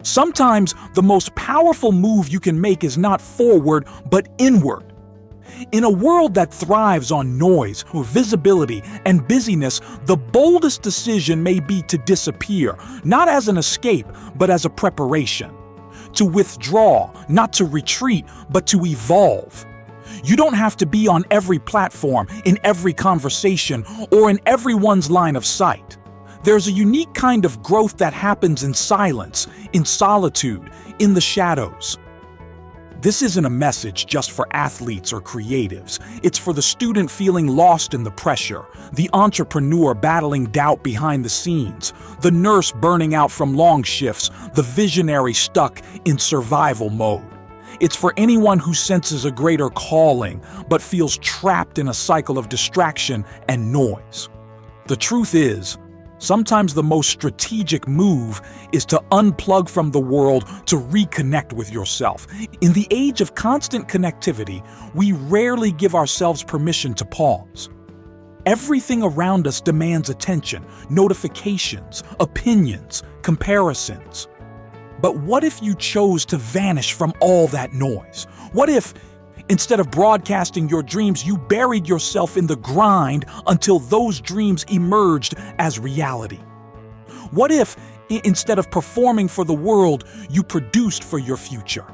Sometimes the most powerful move you can make is not forward, but inward. In a world that thrives on noise, visibility, and busyness, the boldest decision may be to disappear, not as an escape, but as a preparation. To withdraw, not to retreat, but to evolve. You don't have to be on every platform, in every conversation, or in everyone's line of sight. There's a unique kind of growth that happens in silence, in solitude, in the shadows. This isn't a message just for athletes or creatives. It's for the student feeling lost in the pressure, the entrepreneur battling doubt behind the scenes, the nurse burning out from long shifts, the visionary stuck in survival mode. It's for anyone who senses a greater calling but feels trapped in a cycle of distraction and noise. The truth is, sometimes the most strategic move is to unplug from the world to reconnect with yourself. In the age of constant connectivity, we rarely give ourselves permission to pause. Everything around us demands attention, notifications, opinions, comparisons. But what if you chose to vanish from all that noise? What if, instead of broadcasting your dreams, you buried yourself in the grind until those dreams emerged as reality? What if, instead of performing for the world, you produced for your future?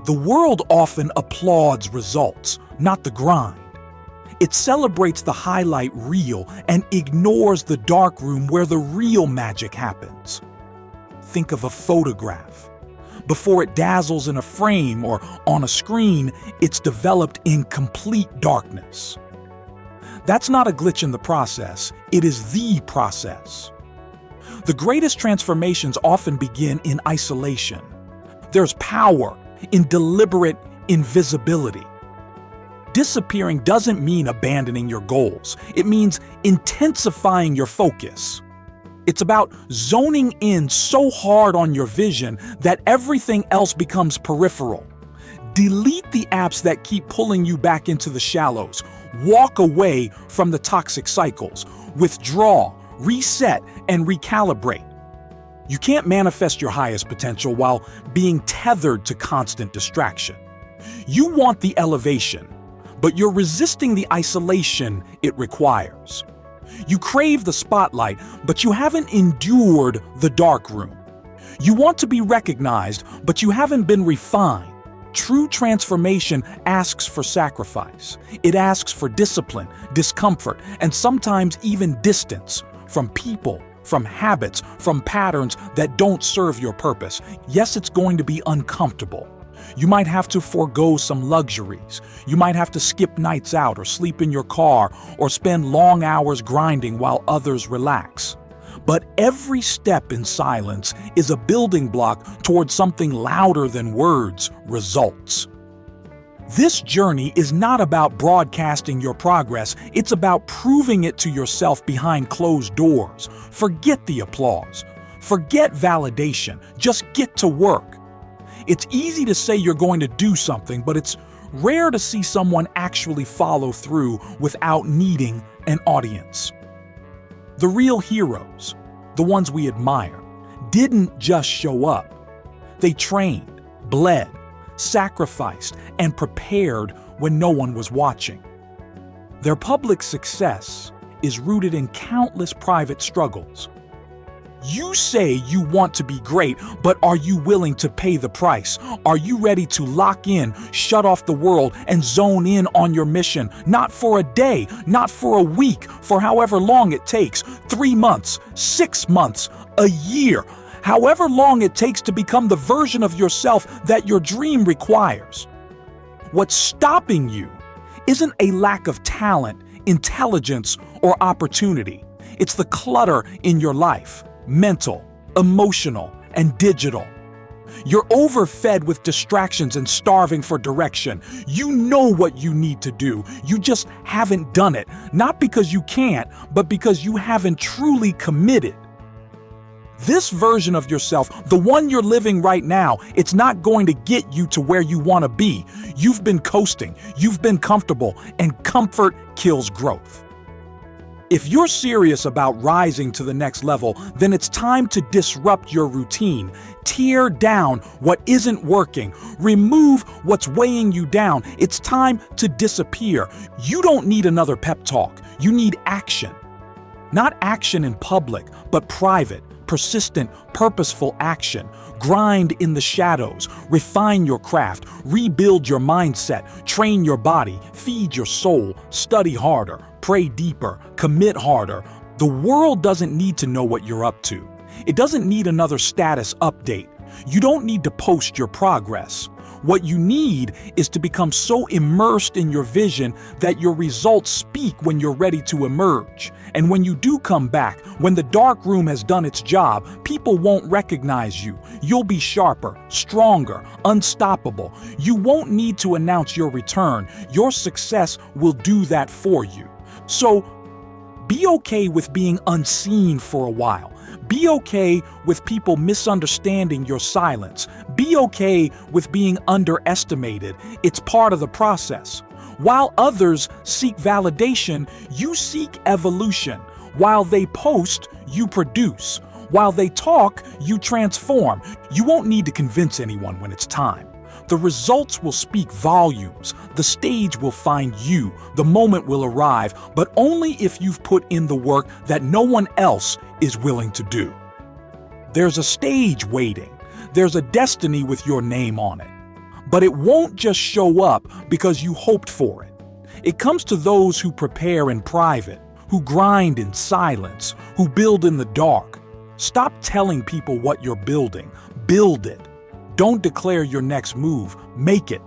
The world often applauds results, not the grind. It celebrates the highlight reel and ignores the darkroom where the real magic happens. Think of a photograph. Before it dazzles in a frame or on a screen, it's developed in complete darkness. That's not a glitch in the process, it is the process. The greatest transformations often begin in isolation. There's power in deliberate invisibility. Disappearing doesn't mean abandoning your goals. It means intensifying your focus. It's about zoning in so hard on your vision that everything else becomes peripheral. Delete the apps that keep pulling you back into the shallows. Walk away from the toxic cycles. Withdraw, reset, and recalibrate. You can't manifest your highest potential while being tethered to constant distraction. You want the elevation, but you're resisting the isolation it requires. You crave the spotlight, but you haven't endured the darkroom. You want to be recognized, but you haven't been refined. True transformation asks for sacrifice. It asks for discipline, discomfort, and sometimes even distance from people, from habits, from patterns that don't serve your purpose. Yes, it's going to be uncomfortable. You might have to forego some luxuries. You might have to skip nights out or sleep in your car or spend long hours grinding while others relax. But every step in silence is a building block towards something louder than words, results. This journey is not about broadcasting your progress, it's about proving it to yourself behind closed doors. Forget the applause. Forget validation. Just get to work. It's easy to say you're going to do something, but it's rare to see someone actually follow through without needing an audience. The real heroes, the ones we admire, didn't just show up. They trained, bled, sacrificed, and prepared when no one was watching. Their public success is rooted in countless private struggles. You say you want to be great, but are you willing to pay the price? Are you ready to lock in, shut off the world, and zone in on your mission? Not for a day, not for a week, for however long it takes, 3 months, 6 months, a year, however long it takes to become the version of yourself that your dream requires. What's stopping you isn't a lack of talent, intelligence, or opportunity. It's the clutter in your life. Mental, emotional, and digital. You're overfed with distractions and starving for direction. You know what you need to do. You just haven't done it. Not because you can't, but because you haven't truly committed. This version of yourself, the one you're living right now, it's not going to get you to where you want to be. You've been coasting, you've been comfortable, and comfort kills growth. If you're serious about rising to the next level, then it's time to disrupt your routine. Tear down what isn't working. Remove what's weighing you down. It's time to disappear. You don't need another pep talk. You need action. Not action in public, but private, persistent, purposeful action. Grind in the shadows. Refine your craft. Rebuild your mindset. Train your body. Feed your soul. Study harder. Pray deeper. Commit harder. The world doesn't need to know what you're up to. It doesn't need another status update. You don't need to post your progress. What you need is to become so immersed in your vision that your results speak when you're ready to emerge. And when you do come back, when the dark room has done its job, people won't recognize you. You'll be sharper, stronger, unstoppable. You won't need to announce your return. Your success will do that for you. So, be okay with being unseen for a while. Be okay with people misunderstanding your silence. Be okay with being underestimated. It's part of the process. While others seek validation, you seek evolution. While they post, you produce. While they talk, you transform. You won't need to convince anyone when it's time. The results will speak volumes. The stage will find you. The moment will arrive, but only if you've put in the work that no one else is willing to do. There's a stage waiting. There's a destiny with your name on it. But it won't just show up because you hoped for it. It comes to those who prepare in private, who grind in silence, who build in the dark. Stop telling people what you're building. Build it. Don't declare your next move. Make it.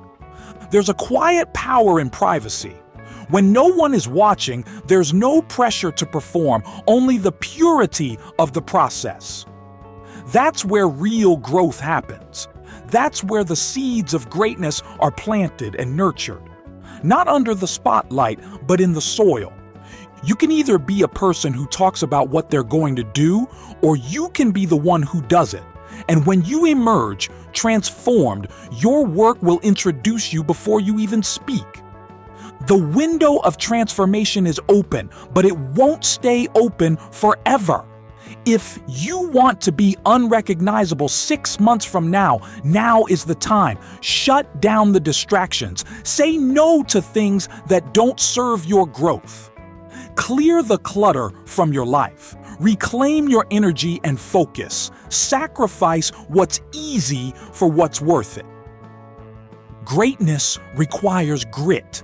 There's a quiet power in privacy. When no one is watching, there's no pressure to perform, only the purity of the process. That's where real growth happens. That's where the seeds of greatness are planted and nurtured. Not under the spotlight, but in the soil. You can either be a person who talks about what they're going to do, or you can be the one who does it. And when you emerge, transformed, your work will introduce you before you even speak. The window of transformation is open, but it won't stay open forever. If you want to be unrecognizable 6 months from now, now is the time. Shut down the distractions. Say no to things that don't serve your growth. Clear the clutter from your life. Reclaim your energy and focus. Sacrifice what's easy for what's worth it. Greatness requires grit.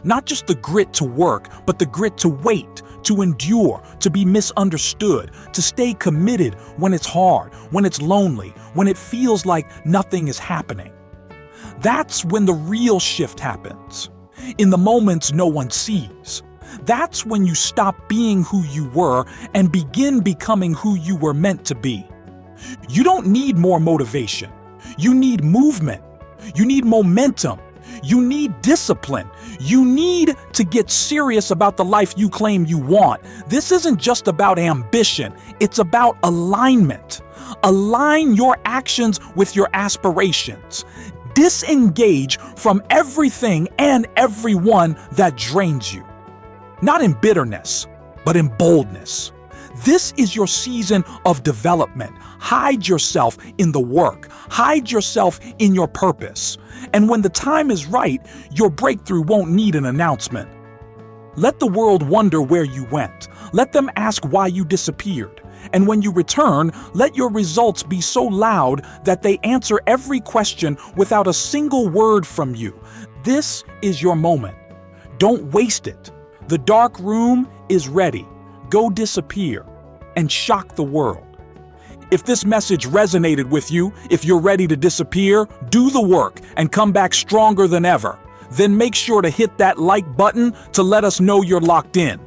Not just the grit to work, but the grit to wait, to endure, to be misunderstood, to stay committed when it's hard, when it's lonely, when it feels like nothing is happening. That's when the real shift happens. In the moments no one sees. That's when you stop being who you were and begin becoming who you were meant to be. You don't need more motivation. You need movement. You need momentum. You need discipline. You need to get serious about the life you claim you want. This isn't just about ambition. It's about alignment. Align your actions with your aspirations. Disengage from everything and everyone that drains you. Not in bitterness, but in boldness. This is your season of development. Hide yourself in the work. Hide yourself in your purpose. And when the time is right, your breakthrough won't need an announcement. Let the world wonder where you went. Let them ask why you disappeared. And when you return, let your results be so loud that they answer every question without a single word from you. This is your moment. Don't waste it. The dark room is ready. Go disappear and shock the world. If this message resonated with you, if you're ready to disappear, do the work and come back stronger than ever. Then make sure to hit that like button to let us know you're locked in.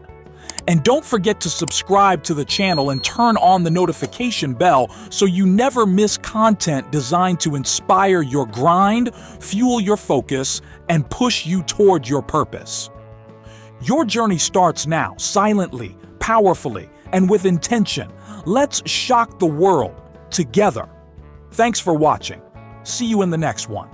And don't forget to subscribe to the channel and turn on the notification bell so you never miss content designed to inspire your grind, fuel your focus, and push you toward your purpose. Your journey starts now, silently, powerfully, and with intention. Let's shock the world together. Thanks for watching. See you in the next one.